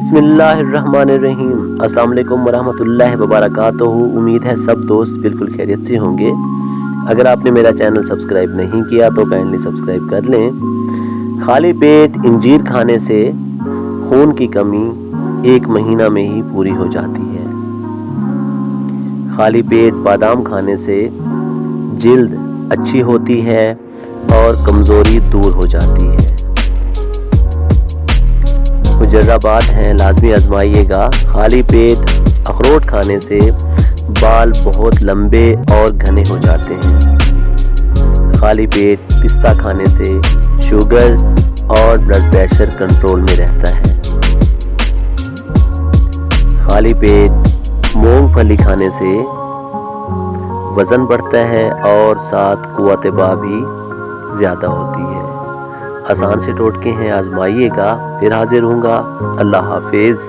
बिस्मिल्लाहिर्रहमानिर्रहीम। अस्सलाम वालेकुम वरहमतुल्लाहि वबरकातुहू। उम्मीद है सब दोस्त बिल्कुल खैरियत से होंगे। अगर आपने मेरा चैनल सब्सक्राइब नहीं किया तो काइंडली सब्सक्राइब कर लें। खाली पेट इंजीर खाने से खून की कमी 1 महीना में ही पूरी हो जाती है। खाली पेट बादाम खाने से जिल्द अच्छी होती है और कमज़ोरी दूर हो जाती है। मुजर्राबात हैं, लाजमी आजमाइएगा। खाली पेट अखरोट खाने से बाल बहुत लंबे और घने हो जाते हैं। खाली पेट पिस्ता खाने से शुगर और ब्लड प्रेशर कंट्रोल में रहता है। खाली पेट मूंगफली खाने से वज़न बढ़ता है और साथ कुव्वत बा भी ज़्यादा होती है। आसान से टोटके हैं, आजमाइएगा। फिर हाजिर हूँगा। अल्लाह हाफिज़।